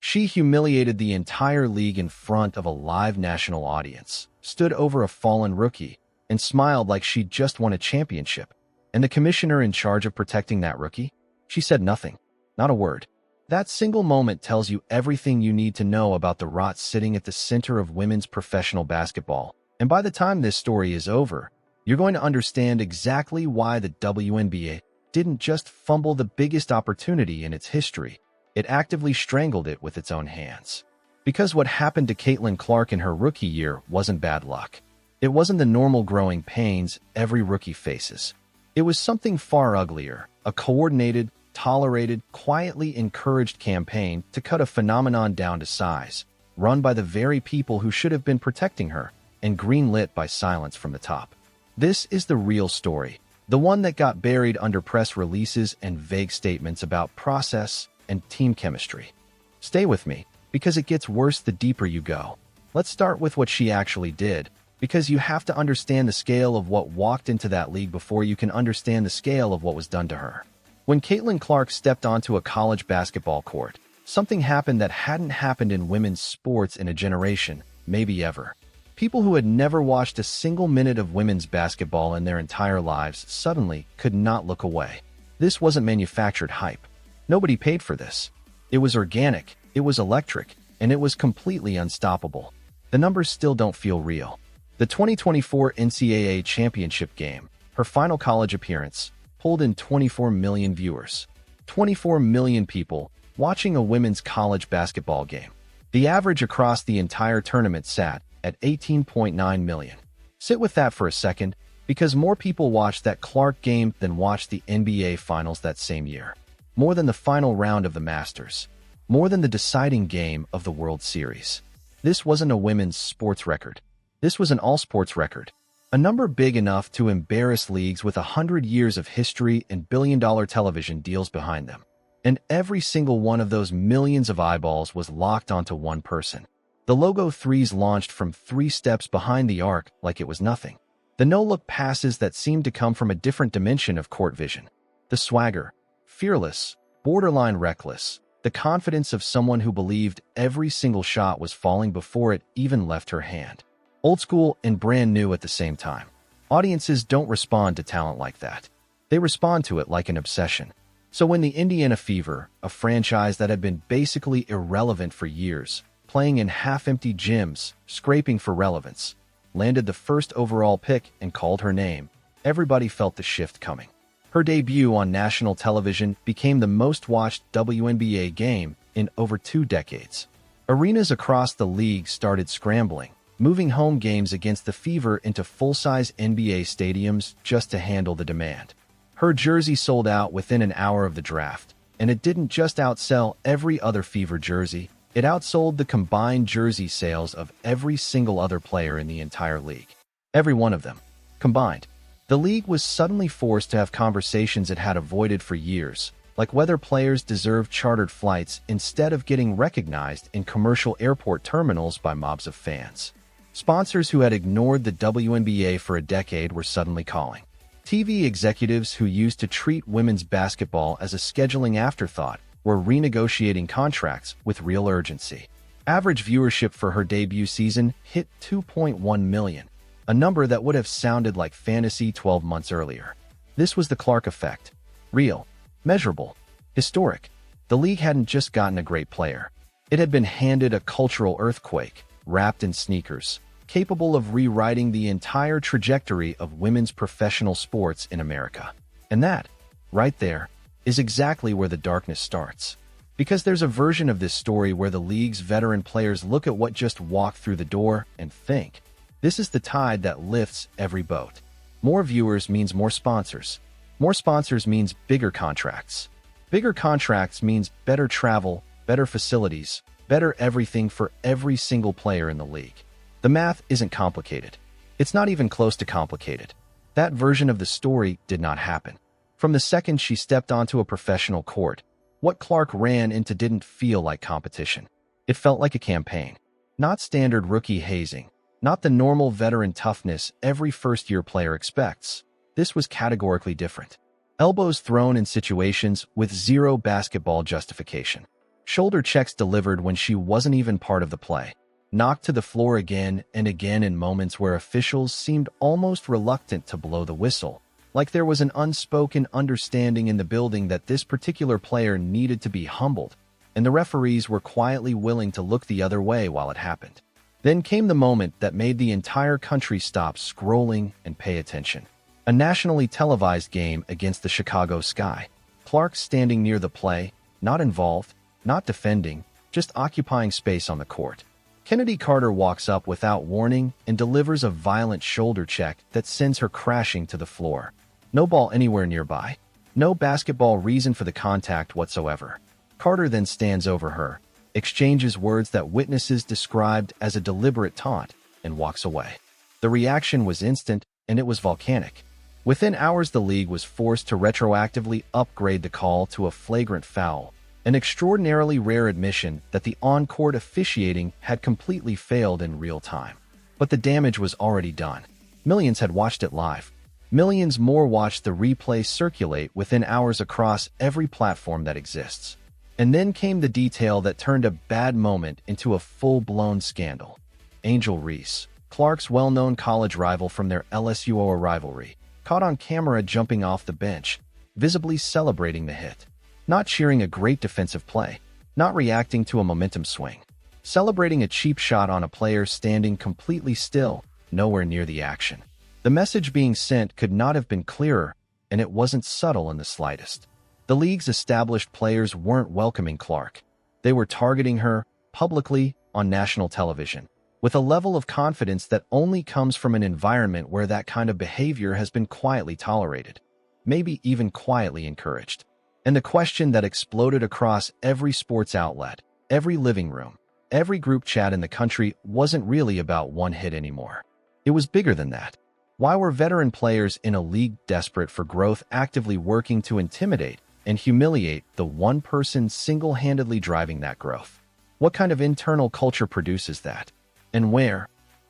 She humiliated the entire league in front of a live national audience, stood over a fallen rookie, and smiled like she'd just won a championship. And the commissioner in charge of protecting that rookie? She said nothing. Not a word. That single moment tells you everything you need to know about the rot sitting at the center of women's professional basketball. And by the time this story is over, you're going to understand exactly why the WNBA didn't just fumble the biggest opportunity in its history. It actively strangled it with its own hands. Because what happened to Caitlin Clark in her rookie year wasn't bad luck. It wasn't the normal growing pains every rookie faces. It was something far uglier, a coordinated, tolerated, quietly encouraged campaign to cut a phenomenon down to size, run by the very people who should have been protecting her, and greenlit by silence from the top. This is the real story, the one that got buried under press releases and vague statements about process and team chemistry. Stay with me, because it gets worse the deeper you go. Let's start with what she actually did, because you have to understand the scale of what walked into that league before you can understand the scale of what was done to her. When Caitlin Clark stepped onto a college basketball court, something happened that hadn't happened in women's sports in a generation, maybe ever. People who had never watched a single minute of women's basketball in their entire lives suddenly could not look away. This wasn't manufactured hype. Nobody paid for this. It was organic, it was electric, and it was completely unstoppable. The numbers still don't feel real. The 2024 NCAA championship game, her final college appearance, pulled in 24 million viewers. 24 million people watching a women's college basketball game. The average across the entire tournament sat at 18.9 million. Sit with that for a second, because more people watched that Clark game than watched the NBA Finals that same year. More than the final round of the Masters. More than the deciding game of the World Series. This wasn't a women's sports record. This was an all-sports record. A number big enough to embarrass leagues with 100 years of history and billion-dollar television deals behind them. And every single one of those millions of eyeballs was locked onto one person. The logo threes launched from 3 steps behind the arc like it was nothing. The no-look passes that seemed to come from a different dimension of court vision. The swagger. Fearless, borderline reckless. The confidence of someone who believed every single shot was falling before it even left her hand. Old school and brand new at the same time. Audiences don't respond to talent like that. They respond to it like an obsession. So when the Indiana Fever, a franchise that had been basically irrelevant for years, playing in half-empty gyms, scraping for relevance, landed the first overall pick and called her name, everybody felt the shift coming. Her debut on national television became the most-watched WNBA game in over 2 decades. Arenas across the league started scrambling, moving home games against the Fever into full-size NBA stadiums just to handle the demand. Her jersey sold out within an hour of the draft, and it didn't just outsell every other Fever jersey, it outsold the combined jersey sales of every single other player in the entire league. Every one of them. Combined. The league was suddenly forced to have conversations it had avoided for years, like whether players deserved chartered flights instead of getting recognized in commercial airport terminals by mobs of fans. Sponsors who had ignored the WNBA for a decade were suddenly calling. TV executives who used to treat women's basketball as a scheduling afterthought were renegotiating contracts with real urgency. Average viewership for her debut season hit 2.1 million. A number that would have sounded like fantasy 12 months earlier. This was the Clark effect. Real, measurable, historic. The league hadn't just gotten a great player. It had been handed a cultural earthquake, wrapped in sneakers, capable of rewriting the entire trajectory of women's professional sports in America. And that, right there, is exactly where the darkness starts. Because there's a version of this story where the league's veteran players look at what just walked through the door and think, this is the tide that lifts every boat. More viewers means more sponsors. More sponsors means bigger contracts. Bigger contracts means better travel, better facilities, better everything for every single player in the league. The math isn't complicated. It's not even close to complicated. That version of the story did not happen. From the second she stepped onto a professional court, what Clark ran into didn't feel like competition. It felt like a campaign. Not standard rookie hazing. Not the normal veteran toughness every first-year player expects. This was categorically different. Elbows thrown in situations with zero basketball justification. Shoulder checks delivered when she wasn't even part of the play. Knocked to the floor again and again in moments where officials seemed almost reluctant to blow the whistle, like there was an unspoken understanding in the building that this particular player needed to be humbled, and the referees were quietly willing to look the other way while it happened. Then came the moment that made the entire country stop scrolling and pay attention. A nationally televised game against the Chicago Sky. Clark standing near the play, not involved, not defending, just occupying space on the court. Kennedy Carter walks up without warning and delivers a violent shoulder check that sends her crashing to the floor. No ball anywhere nearby. No basketball reason for the contact whatsoever. Carter then stands over her, exchanges words that witnesses described as a deliberate taunt, and walks away. The reaction was instant, and it was volcanic. Within hours, the league was forced to retroactively upgrade the call to a flagrant foul, an extraordinarily rare admission that the on-court officiating had completely failed in real time. But the damage was already done. Millions had watched it live. Millions more watched the replay circulate within hours across every platform that exists. And then came the detail that turned a bad moment into a full-blown scandal. Angel Reese, Clark's well-known college rival from their LSU rivalry, caught on camera jumping off the bench, visibly celebrating the hit. Not cheering a great defensive play, not reacting to a momentum swing, celebrating a cheap shot on a player standing completely still, nowhere near the action. The message being sent could not have been clearer, and it wasn't subtle in the slightest. The league's established players weren't welcoming Clark. They were targeting her, publicly, on national television, with a level of confidence that only comes from an environment where that kind of behavior has been quietly tolerated, maybe even quietly encouraged. And the question that exploded across every sports outlet, every living room, every group chat in the country wasn't really about one hit anymore. It was bigger than that. Why were veteran players in a league desperate for growth actively working to intimidate and humiliate the one person single-handedly driving that growth? What kind of internal culture produces that? And where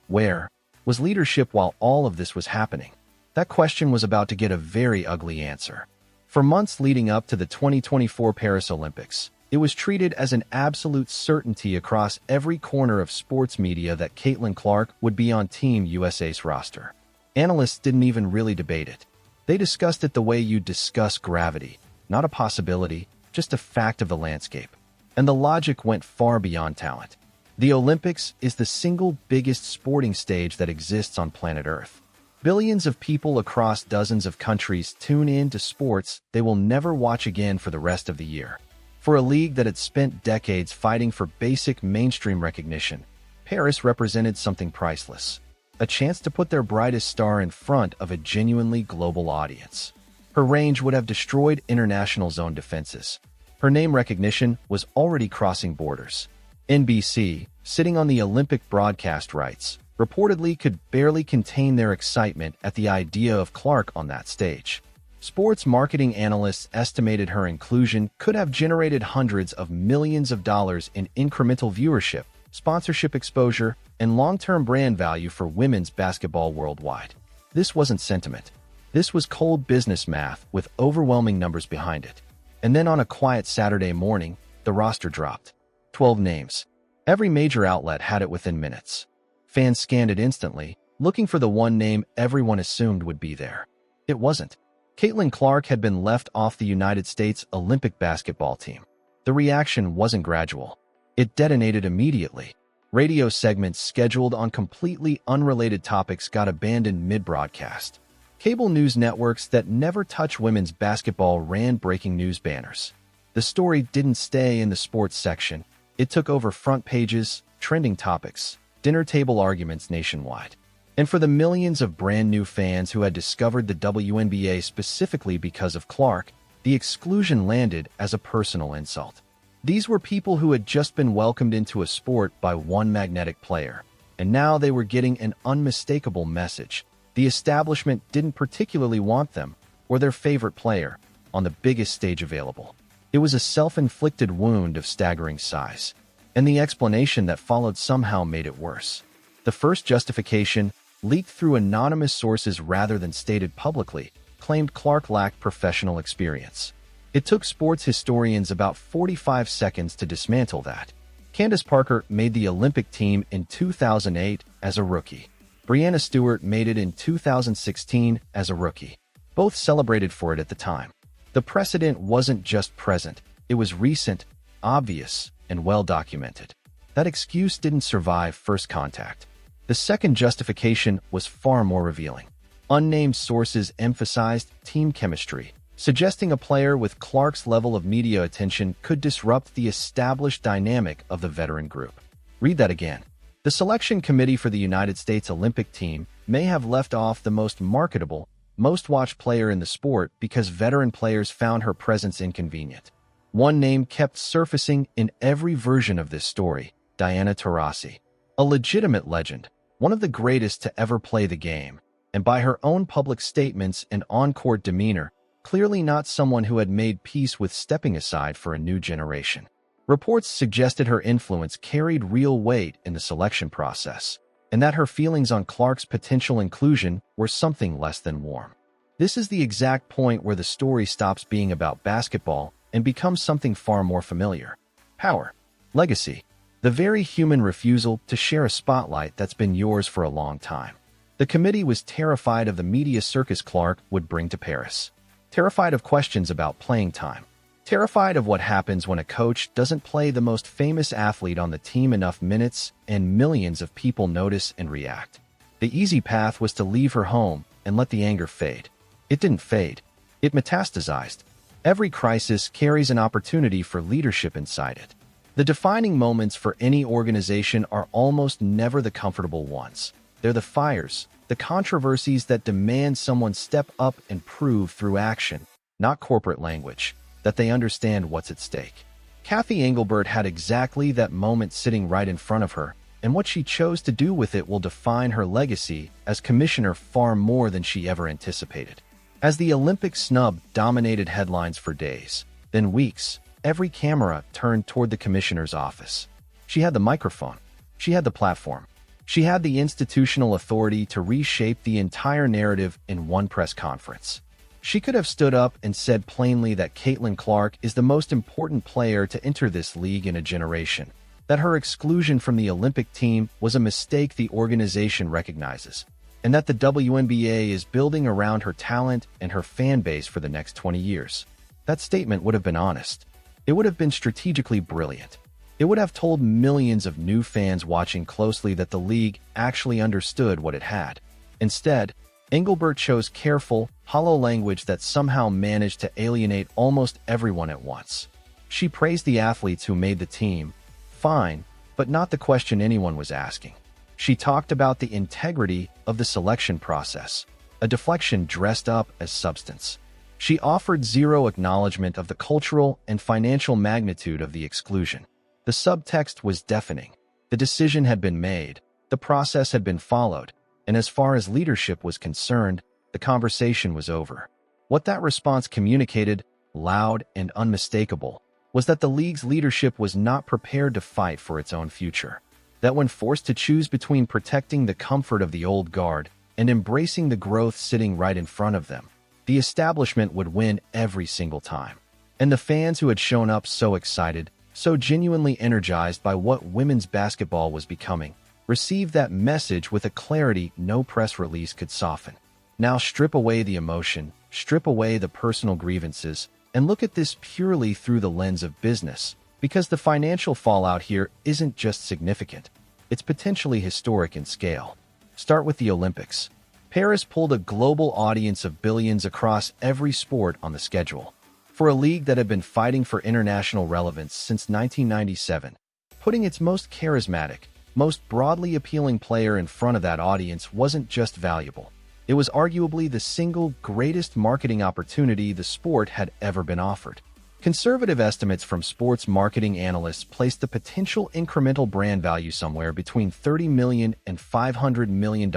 was leadership while all of this was happening? That question was about to get a very ugly answer. For months leading up to the 2024 Paris Olympics, it was treated as an absolute certainty across every corner of sports media that Caitlin Clark would be on Team USA's roster. Analysts didn't even really debate it. They discussed it the way you discuss gravity, not a possibility, just a fact of the landscape. And the logic went far beyond talent. The Olympics is the single biggest sporting stage that exists on planet Earth. Billions of people across dozens of countries tune in to sports they will never watch again for the rest of the year. For a league that had spent decades fighting for basic mainstream recognition, Paris represented something priceless. A chance to put their brightest star in front of a genuinely global audience. Her range would have destroyed international zone defenses. Her name recognition was already crossing borders. NBC, sitting on the Olympic broadcast rights, reportedly could barely contain their excitement at the idea of Clark on that stage. Sports marketing analysts estimated her inclusion could have generated hundreds of millions of dollars in incremental viewership, sponsorship exposure, and long-term brand value for women's basketball worldwide. This wasn't sentiment. This was cold business math with overwhelming numbers behind it. And then on a quiet Saturday morning, the roster dropped. 12 names. Every major outlet had it within minutes. Fans scanned it instantly, looking for the one name everyone assumed would be there. It wasn't. Caitlin Clark had been left off the United States Olympic basketball team. The reaction wasn't gradual. It detonated immediately. Radio segments scheduled on completely unrelated topics got abandoned mid-broadcast. Cable news networks that never touch women's basketball ran breaking news banners. The story didn't stay in the sports section. It took over front pages, trending topics, dinner table arguments nationwide. And for the millions of brand new fans who had discovered the WNBA specifically because of Clark, the exclusion landed as a personal insult. These were people who had just been welcomed into a sport by one magnetic player, and now they were getting an unmistakable message. The establishment didn't particularly want them, or their favorite player, on the biggest stage available. It was a self-inflicted wound of staggering size, and the explanation that followed somehow made it worse. The first justification, leaked through anonymous sources rather than stated publicly, claimed Clark lacked professional experience. It took sports historians about 45 seconds to dismantle that. Candace Parker made the Olympic team in 2008 as a rookie. Breanna Stewart made it in 2016 as a rookie. Both celebrated for it at the time. The precedent wasn't just present, it was recent, obvious, and well documented. That excuse didn't survive first contact. The second justification was far more revealing. Unnamed sources emphasized team chemistry, suggesting a player with Clark's level of media attention could disrupt the established dynamic of the veteran group. Read that again. The selection committee for the United States Olympic team may have left off the most marketable, most watched player in the sport because veteran players found her presence inconvenient. One name kept surfacing in every version of this story: Diana Taurasi. A legitimate legend, one of the greatest to ever play the game, and by her own public statements and on-court demeanor, clearly not someone who had made peace with stepping aside for a new generation. Reports suggested her influence carried real weight in the selection process, and that her feelings on Clark's potential inclusion were something less than warm. This is the exact point where the story stops being about basketball and becomes something far more familiar. Power. Legacy. The very human refusal to share a spotlight that's been yours for a long time. The committee was terrified of the media circus Clark would bring to Paris. Terrified of questions about playing time. Terrified of what happens when a coach doesn't play the most famous athlete on the team enough minutes and millions of people notice and react. The easy path was to leave her home and let the anger fade. It didn't fade. It metastasized. Every crisis carries an opportunity for leadership inside it. The defining moments for any organization are almost never the comfortable ones. They're the fires, the controversies that demand someone step up and prove through action, not corporate language, that they understand what's at stake. Kathy Engelbert had exactly that moment sitting right in front of her, and what she chose to do with it will define her legacy as commissioner far more than she ever anticipated. As the Olympic snub dominated headlines for days, then weeks, every camera turned toward the commissioner's office. She had the microphone. She had the platform. She had the institutional authority to reshape the entire narrative in one press conference. She could have stood up and said plainly that Caitlin Clark is the most important player to enter this league in a generation, that her exclusion from the Olympic team was a mistake the organization recognizes, and that the WNBA is building around her talent and her fan base for the next 20 years. That statement would have been honest. It would have been strategically brilliant. It would have told millions of new fans watching closely that the league actually understood what it had. Instead, Engelbert chose careful, hollow language that somehow managed to alienate almost everyone at once. She praised the athletes who made the team, fine, but not the question anyone was asking. She talked about the integrity of the selection process, a deflection dressed up as substance. She offered zero acknowledgement of the cultural and financial magnitude of the exclusion. The subtext was deafening. The decision had been made, the process had been followed, and as far as leadership was concerned, the conversation was over. What that response communicated, loud and unmistakable, was that the league's leadership was not prepared to fight for its own future. That when forced to choose between protecting the comfort of the old guard and embracing the growth sitting right in front of them, the establishment would win every single time. And the fans who had shown up so excited, so genuinely energized by what women's basketball was becoming, received that message with a clarity no press release could soften. Now strip away the emotion, strip away the personal grievances, and look at this purely through the lens of business, because the financial fallout here isn't just significant, it's potentially historic in scale. Start with the Olympics. Paris pulled a global audience of billions across every sport on the schedule. For a league that had been fighting for international relevance since 1997, putting its most charismatic, most broadly appealing player in front of that audience wasn't just valuable. It was arguably the single greatest marketing opportunity the sport had ever been offered. Conservative estimates from sports marketing analysts placed the potential incremental brand value somewhere between $30 million and $500 million.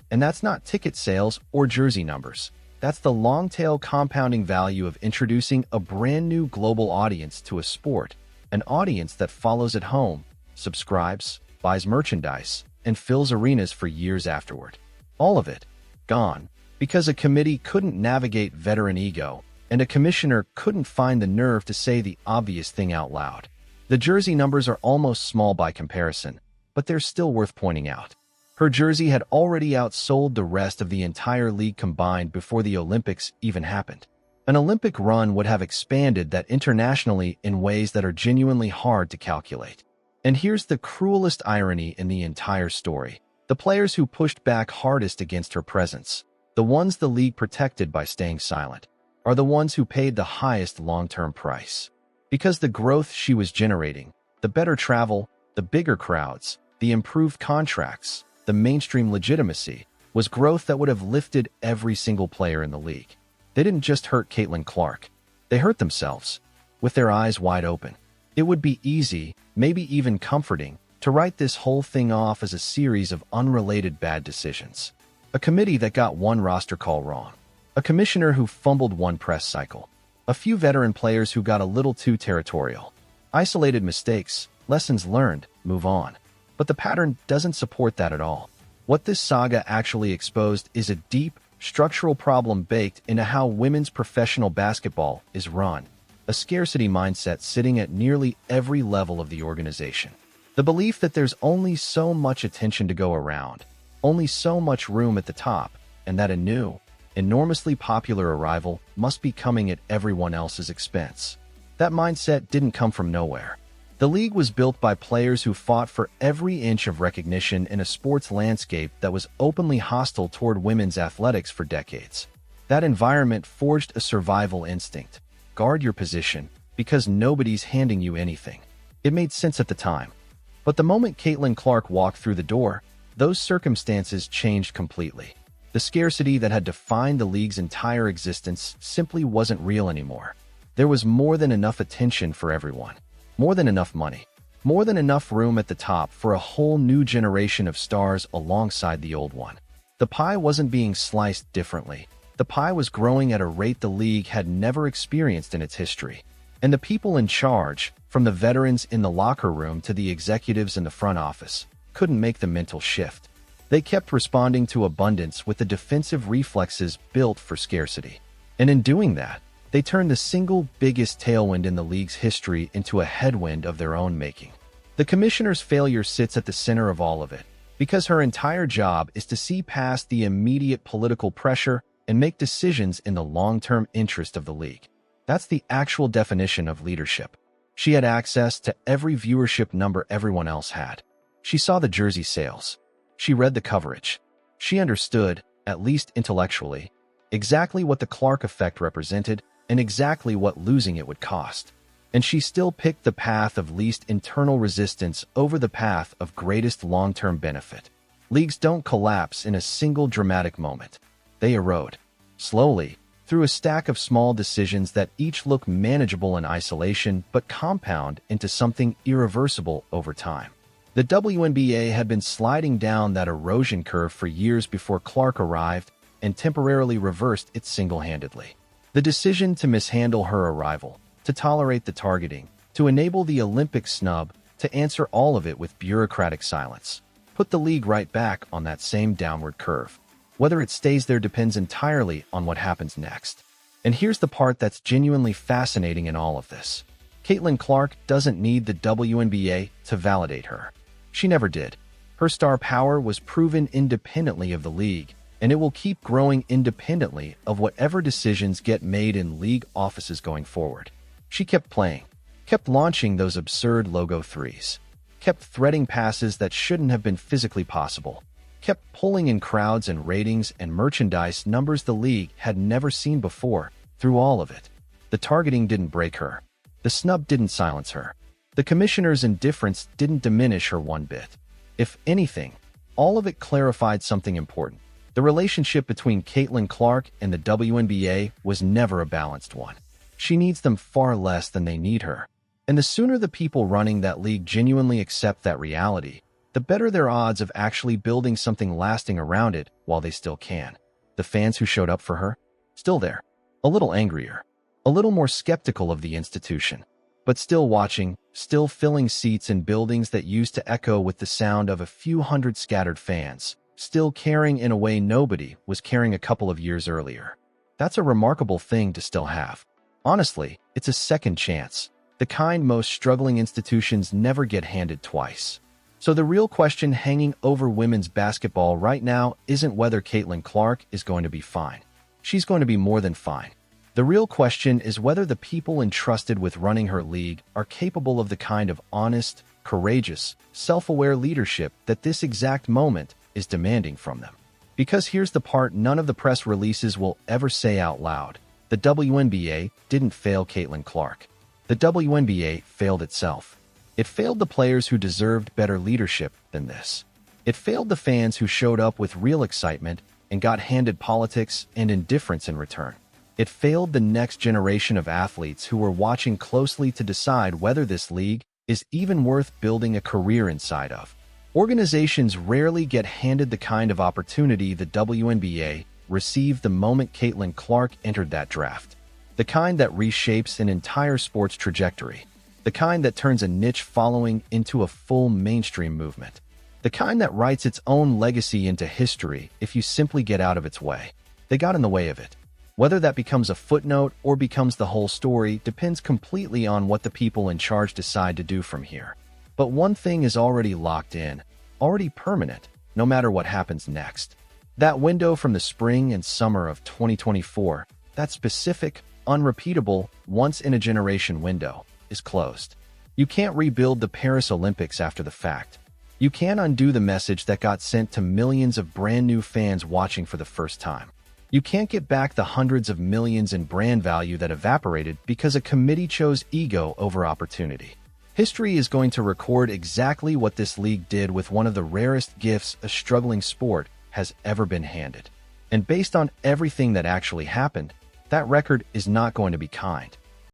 And that's not ticket sales or jersey numbers. That's the long-tail compounding value of introducing a brand new global audience to a sport, an audience that follows at home, subscribes, buys merchandise, and fills arenas for years afterward. All of it gone because a committee couldn't navigate veteran ego, and a commissioner couldn't find the nerve to say the obvious thing out loud. The jersey numbers are almost small by comparison, but they're still worth pointing out. Her jersey had already outsold the rest of the entire league combined before the Olympics even happened. An Olympic run would have expanded that internationally in ways that are genuinely hard to calculate. And here's the cruelest irony in the entire story. The players who pushed back hardest against her presence, the ones the league protected by staying silent, are the ones who paid the highest long-term price. Because the growth she was generating, the better travel, the bigger crowds, the improved contracts, the mainstream legitimacy, was growth that would have lifted every single player in the league. They didn't just hurt Caitlin Clark. They hurt themselves, with their eyes wide open. It would be easy, maybe even comforting, to write this whole thing off as a series of unrelated bad decisions. A committee that got one roster call wrong. A commissioner who fumbled one press cycle. A few veteran players who got a little too territorial. Isolated mistakes, lessons learned, move on. But the pattern doesn't support that at all. What this saga actually exposed is a deep, structural problem baked into how women's professional basketball is run. A scarcity mindset sitting at nearly every level of the organization. The belief that there's only so much attention to go around, only so much room at the top, and that a new, enormously popular arrival must be coming at everyone else's expense. That mindset didn't come from nowhere. The league was built by players who fought for every inch of recognition in a sports landscape that was openly hostile toward women's athletics for decades. That environment forged a survival instinct. Guard your position, because nobody's handing you anything. It made sense at the time. But the moment Caitlin Clark walked through the door, those circumstances changed completely. The scarcity that had defined the league's entire existence simply wasn't real anymore. There was more than enough attention for everyone. More than enough money. More than enough room at the top for a whole new generation of stars alongside the old one. The pie wasn't being sliced differently. The pie was growing at a rate the league had never experienced in its history. And the people in charge, from the veterans in the locker room to the executives in the front office, couldn't make the mental shift. They kept responding to abundance with the defensive reflexes built for scarcity. And in doing that, they turned the single biggest tailwind in the league's history into a headwind of their own making. The commissioner's failure sits at the center of all of it, because her entire job is to see past the immediate political pressure and make decisions in the long-term interest of the league. That's the actual definition of leadership. She had access to every viewership number everyone else had. She saw the jersey sales. She read the coverage. She understood, at least intellectually, exactly what the Clark effect represented and exactly what losing it would cost. And she still picked the path of least internal resistance over the path of greatest long-term benefit. Leagues don't collapse in a single dramatic moment. They erode, slowly, through a stack of small decisions that each look manageable in isolation but compound into something irreversible over time. The WNBA had been sliding down that erosion curve for years before Clark arrived and temporarily reversed it single-handedly. The decision to mishandle her arrival, to tolerate the targeting, to enable the Olympic snub, to answer all of it with bureaucratic silence, put the league right back on that same downward curve. Whether it stays there depends entirely on what happens next. And here's the part that's genuinely fascinating in all of this. Caitlin Clark doesn't need the WNBA to validate her. She never did. Her star power was proven independently of the league, and it will keep growing independently of whatever decisions get made in league offices going forward. She kept playing, kept launching those absurd logo threes, kept threading passes that shouldn't have been physically possible, kept pulling in crowds and ratings and merchandise numbers the league had never seen before. Through all of it, the targeting didn't break her. The snub didn't silence her. The commissioner's indifference didn't diminish her one bit. If anything, all of it clarified something important. The relationship between Caitlin Clark and the WNBA was never a balanced one. She needs them far less than they need her. And the sooner the people running that league genuinely accept that reality, the better their odds of actually building something lasting around it while they still can. The fans who showed up for her? Still there. A little angrier. A little more skeptical of the institution. But still watching, still filling seats in buildings that used to echo with the sound of a few hundred scattered fans. Still caring in a way nobody was caring a couple of years earlier. That's a remarkable thing to still have. Honestly, it's a second chance, the kind most struggling institutions never get handed twice. So the real question hanging over women's basketball right now isn't whether Caitlin Clark is going to be fine. She's going to be more than fine. The real question is whether the people entrusted with running her league are capable of the kind of honest, courageous, self-aware leadership that this exact moment is demanding from them. Because here's the part none of the press releases will ever say out loud. The WNBA didn't fail Caitlin Clark. The WNBA failed itself. It failed the players who deserved better leadership than this. It failed the fans who showed up with real excitement and got handed politics and indifference in return. It failed the next generation of athletes who were watching closely to decide whether this league is even worth building a career inside of. Organizations rarely get handed the kind of opportunity the WNBA received the moment Caitlin Clark entered that draft. The kind that reshapes an entire sport's trajectory. The kind that turns a niche following into a full mainstream movement. The kind that writes its own legacy into history if you simply get out of its way. They got in the way of it. Whether that becomes a footnote or becomes the whole story depends completely on what the people in charge decide to do from here. But one thing is already locked in, already permanent, no matter what happens next. That window from the spring and summer of 2024, that specific, unrepeatable, once-in-a-generation window, is closed. You can't rebuild the Paris Olympics after the fact. You can't undo the message that got sent to millions of brand new fans watching for the first time. You can't get back the hundreds of millions in brand value that evaporated because a committee chose ego over opportunity. History is going to record exactly what this league did with one of the rarest gifts a struggling sport has ever been handed. And based on everything that actually happened, that record is not going to be kind.